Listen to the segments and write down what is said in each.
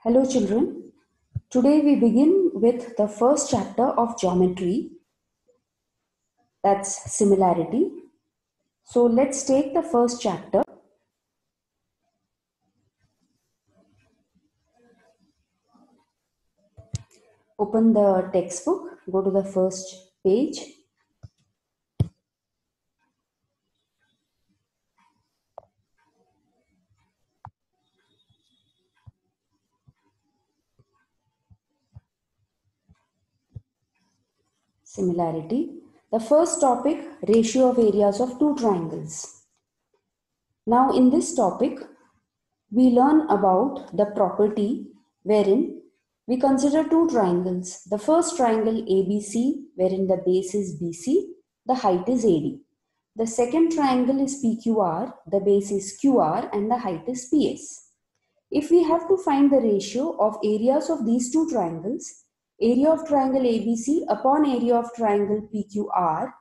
Hello children. Today we begin with the first chapter of geometry, that's similarity. So let's take the first chapter. Open the textbook, go to the first page. Similarity. The first topic, ratio of areas of two triangles. Now in this topic, we learn about the property wherein we consider two triangles. The first triangle ABC, wherein the base is BC, the height is AD. The second triangle is PQR, the base is QR and the height is PS. If we have to find the ratio of areas of these two triangles, area of triangle ABC upon area of triangle PQR,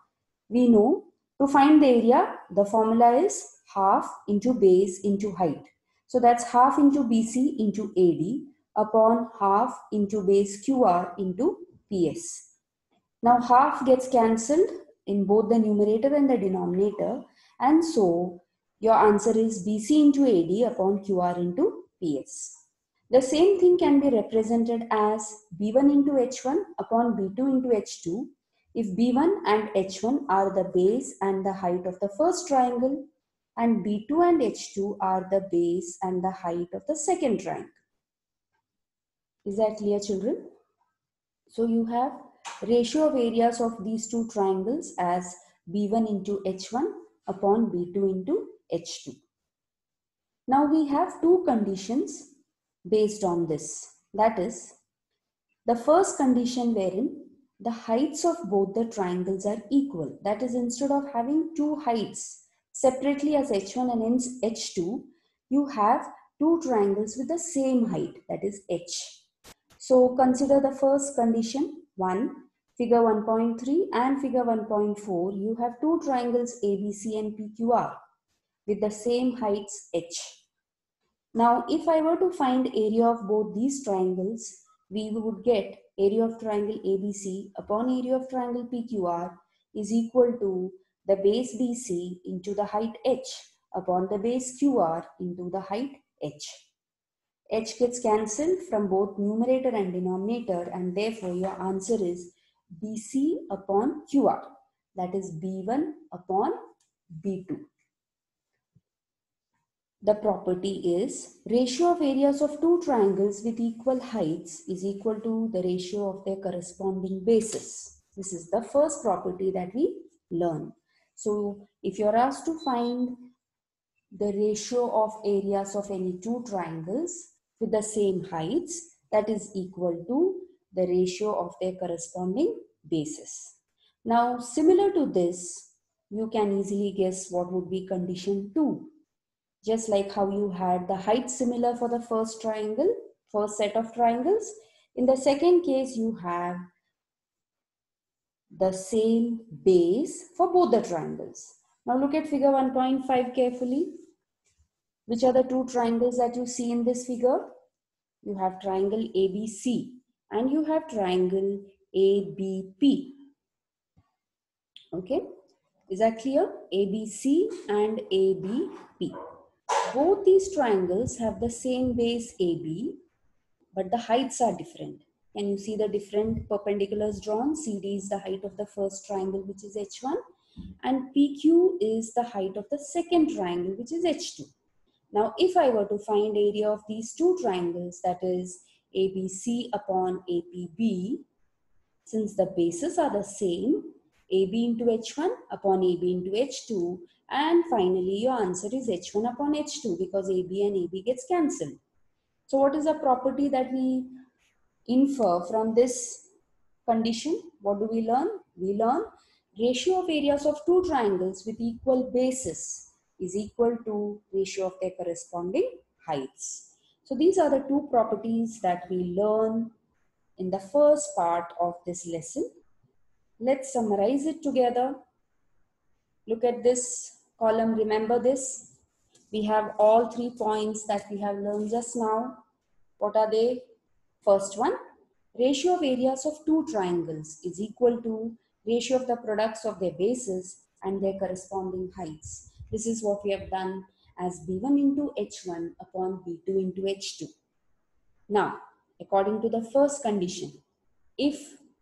we know to find the area, the formula is half into base into height. So that's half into BC into AD upon half into base QR into PS. Now half gets cancelled in both the numerator and the denominator, and so your answer is BC into AD upon QR into PS. The same thing can be represented as B1 into H1 upon B2 into H2 if B1 and H1 are the base and the height of the first triangle and B2 and H2 are the base and the height of the second triangle. Is that clear, children? So you have ratio of areas of these two triangles as B1 into H1 upon B2 into H2. Now we have two conditions based on this. That is, the first condition wherein the heights of both the triangles are equal. That is, instead of having two heights separately as H1 and H2, you have two triangles with the same height, that is H. So consider the first condition 1, figure 1.3 and figure 1.4. You have two triangles ABC and PQR with the same heights H. Now, if I were to find area of both these triangles, we would get area of triangle ABC upon area of triangle PQR is equal to the base BC into the height H upon the base QR into the height H. H gets cancelled from both numerator and denominator, and therefore your answer is BC upon QR, that is B1 upon B2. The property is ratio of areas of two triangles with equal heights is equal to the ratio of their corresponding bases. This is the first property that we learn. So if you're asked to find the ratio of areas of any two triangles with the same heights, that is equal to the ratio of their corresponding bases. Now, similar to this, you can easily guess what would be condition 2. Just like how you had the height similar for the first triangle, first set of triangles, in the second case you have the same base for both the triangles. Now look at figure 1.5 carefully. Which are the two triangles that you see in this figure? You have triangle ABC and you have triangle ABP. Okay, is that clear? ABC and ABP. Both these triangles have the same base AB, but the heights are different. Can you see the different perpendiculars drawn? CD is the height of the first triangle, which is H1, and PQ is the height of the second triangle, which is H2. Now, if I were to find area of these two triangles, that is ABC upon APB, since the bases are the same, AB into H1 upon AB into H2, and finally your answer is H1 upon H2 because AB and AB gets cancelled. So what is the property that we infer from this condition? What do we learn? We learn ratio of areas of two triangles with equal bases is equal to ratio of their corresponding heights. So these are the two properties that we learn in the first part of this lesson. Let's summarize it together. Look at this column, remember this. We have all 3 points that we have learned just now. What are they? First one, ratio of areas of two triangles is equal to ratio of the products of their bases and their corresponding heights. This is what we have done as B1 into H1 upon B2 into H2. Now, according to the first condition, if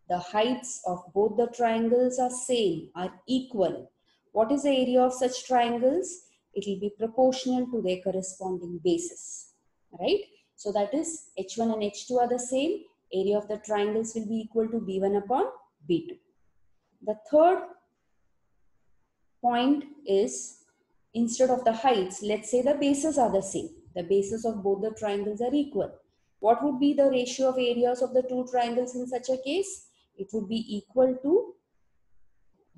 the heights of both the triangles are same, are equal, what is the area of such triangles? It will be proportional to their corresponding bases, right? So that is H1 and H2 are the same. Area of the triangles will be equal to B1 upon B2. The third point is, instead of the heights, let's say the bases are the same. The bases of both the triangles are equal. What would be the ratio of areas of the two triangles in such a case? It would be equal to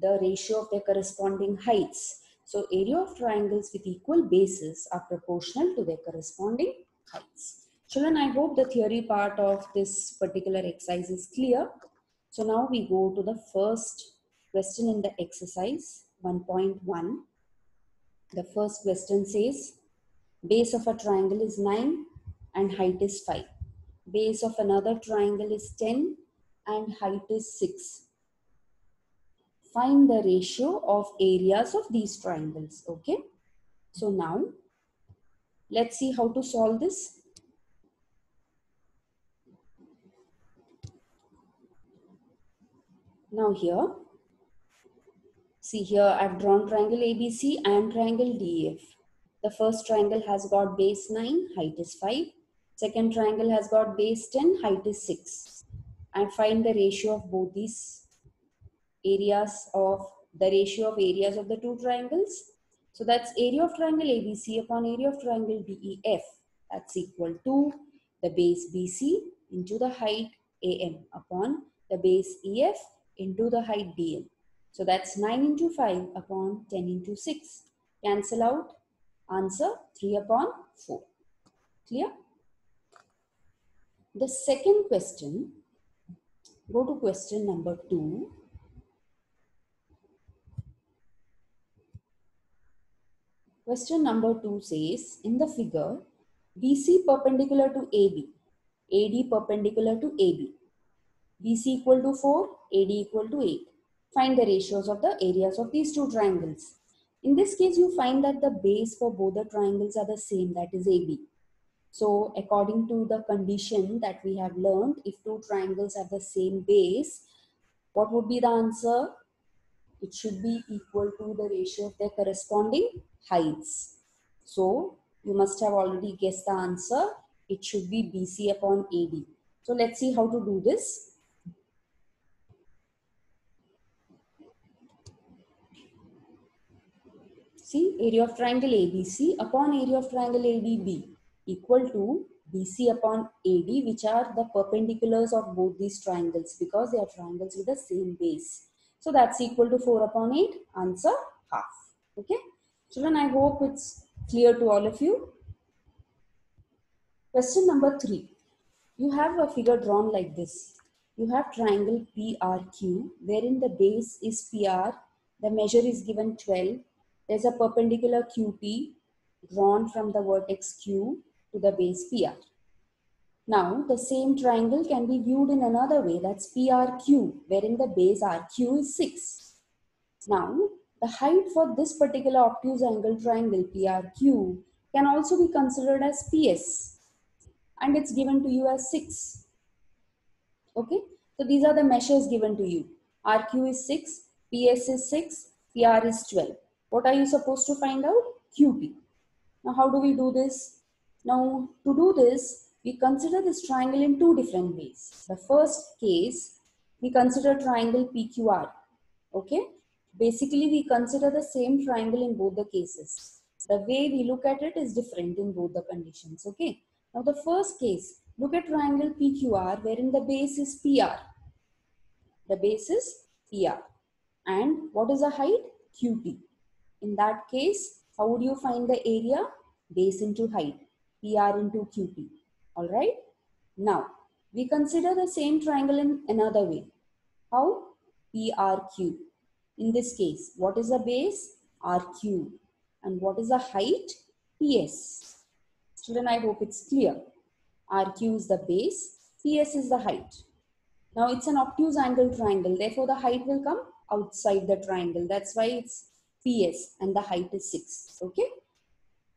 the ratio of their corresponding heights. So area of triangles with equal bases are proportional to their corresponding heights. Children, I hope the theory part of this particular exercise is clear. So now we go to the first question in the exercise 1.1. The first question says, base of a triangle is 9 and height is 5. Base of another triangle is 10 and height is 6. Find the ratio of areas of these triangles. Okay. So now let's see how to solve this. Now here, see here I've drawn triangle ABC and triangle DEF. The first triangle has got base 9, height is 5. Second triangle has got base 10, height is 6. And find the ratio of both these areas of the two triangles. So that's area of triangle ABC upon area of triangle DEF. That's equal to the base BC into the height AM upon the base EF into the height DL. So that's 9 into 5 upon 10 into 6. Cancel out. Answer 3 upon 4. Clear? The second question, go to question number 2. Question number 2 says, in the figure, BC perpendicular to AB, AD perpendicular to AB, BC equal to 4, AD equal to 8. Find the ratios of the areas of these two triangles. In this case, you find that the base for both the triangles are the same, that is AB. So according to the condition that we have learned, if two triangles have the same base, what would be the answer? It should be equal to the ratio of their corresponding heights. So you must have already guessed the answer. It should be BC upon AD. So let's see how to do this. See, area of triangle ABC upon area of triangle ADB equal to BC upon AD, which are the perpendiculars of both these triangles because they are triangles with the same base. So that's equal to 4 upon 8. Answer half. Okay. Children, I hope it's clear to all of you. Question number 3. You have a figure drawn like this. You have triangle PRQ wherein the base is PR. The measure is given 12. There's a perpendicular QP drawn from the vertex Q to the base PR. Now, the same triangle can be viewed in another way, that's PRQ, wherein the base RQ is 6. Now, the height for this particular obtuse angle triangle PRQ can also be considered as PS, and it's given to you as 6. Okay, so these are the measures given to you. RQ is 6, PS is 6, PR is 12. What are you supposed to find out? QP. Now, how do we do this? Now, to do this, we consider this triangle in two different ways. The first case, we consider triangle PQR. Okay? Basically, we consider the same triangle in both the cases. The way we look at it is different in both the conditions. Okay? Now, the first case, look at triangle PQR wherein the base is PR. The base is PR. And what is the height? QP. In that case, how would you find the area? Base into height, PR into QP. All right. Now, we consider the same triangle in another way. How? PRQ. In this case, what is the base? RQ. And what is the height? PS. Children, I hope it's clear. RQ is the base, PS is the height. Now it's an obtuse angle triangle, therefore the height will come outside the triangle. That's why it's PS and the height is 6. Okay.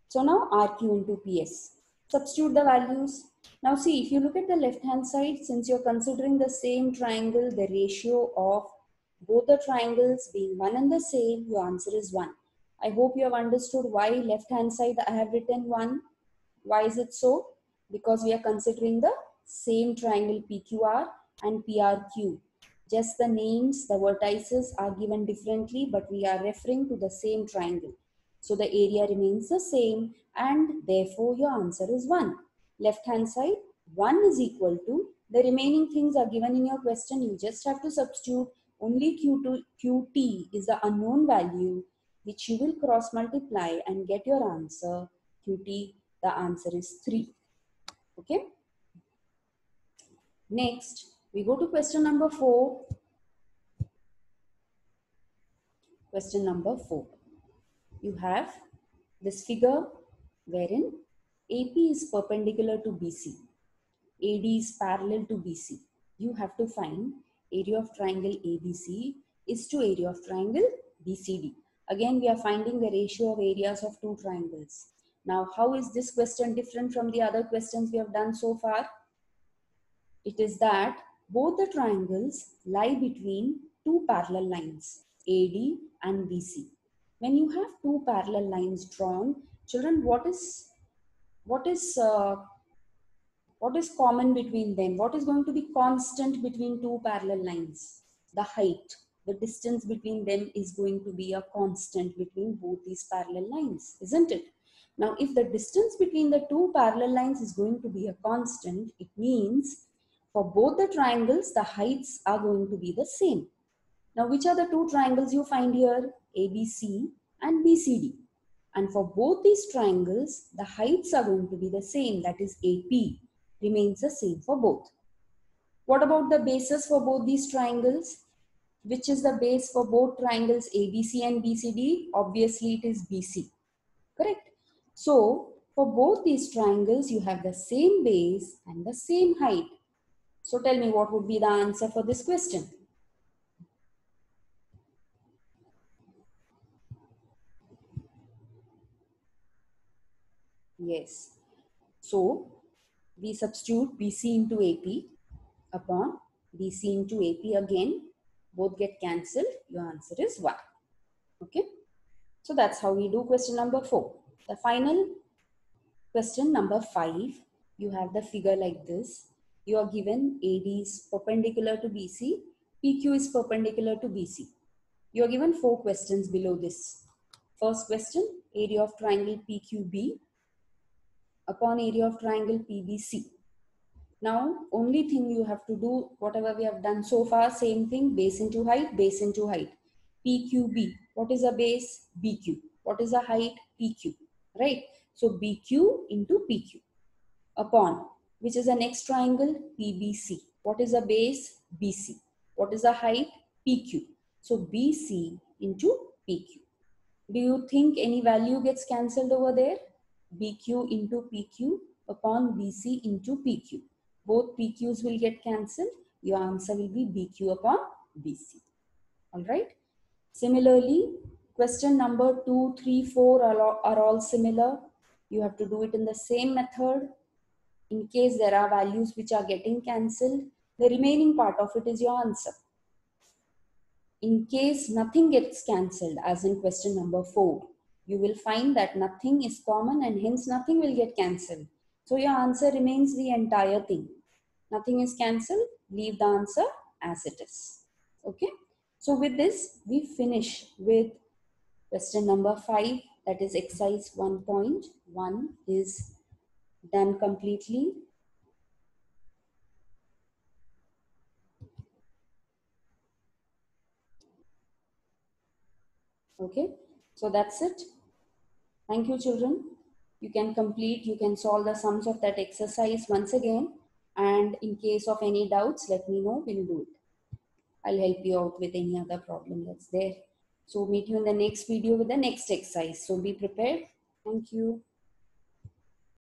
So now RQ into PS. Substitute the values. Now see, if you look at the left hand side, since you're considering the same triangle, the ratio of both the triangles being one and the same, your answer is 1. I hope you have understood why left hand side I have written 1. Why is it so? Because we are considering the same triangle PQR and PRQ. Just the names, the vertices are given differently, but we are referring to the same triangle. So the area remains the same and therefore your answer is 1. Left hand side, 1 is equal to, the remaining things are given in your question. You just have to substitute. Only QT is the unknown value which you will cross multiply and get your answer. QT, the answer is 3. Okay. Next, we go to question number 4. Question number 4. You have this figure wherein AP is perpendicular to BC. AD is parallel to BC. You have to find area of triangle ABC is to area of triangle BCD. Again, we are finding the ratio of areas of two triangles. Now, how is this question different from the other questions we have done so far? It is that both the triangles lie between two parallel lines, AD and BC. When you have two parallel lines drawn, children, what is common between them? What is going to be constant between two parallel lines? The height. The distance between them is going to be a constant between both these parallel lines, isn't it? Now, if the distance between the two parallel lines is going to be a constant, it means for both the triangles, the heights are going to be the same. Now, which are the two triangles you find here? ABC and BCD. And for both these triangles, the heights are going to be the same. That is AP remains the same for both. What about the bases for both these triangles? Which is the base for both triangles ABC and BCD? Obviously, it is BC. Correct? So, for both these triangles, you have the same base and the same height. So, tell me what would be the answer for this question? Yes. So, we substitute BC into AP upon BC into AP again. Both get cancelled. Your answer is 1. Okay. So, that's how we do question number 4. The final question number 5. You have the figure like this. You are given AD is perpendicular to BC. PQ is perpendicular to BC. You are given 4 questions below this. First question, area of triangle PQB upon area of triangle PBC. Now, only thing you have to do, whatever we have done so far, same thing, base into height, base into height. PQB, what is a base? BQ. What is a height? PQ, right? So, BQ into PQ upon, which is the next triangle? PBC. What is a base? BC. What is the height? PQ. So, BC into PQ. Do you think any value gets cancelled over there? BQ into PQ upon BC into PQ. Both PQs will get cancelled. Your answer will be BQ upon BC. Alright. Similarly, question number 2, 3, 4 are all similar. You have to do it in the same method. In case there are values which are getting cancelled, the remaining part of it is your answer. In case nothing gets cancelled, as in question number 4, you will find that nothing is common and hence nothing will get cancelled. So your answer remains the entire thing. Nothing is cancelled, leave the answer as it is. Okay. So with this, we finish with question number 5, that is exercise 1.1 is done completely. Okay. So that's it. Thank you, children. You can solve the sums of that exercise once again. And in case of any doubts, let me know, we'll do it. I'll help you out with any other problem that's there. So meet you in the next video with the next exercise. So be prepared. Thank you.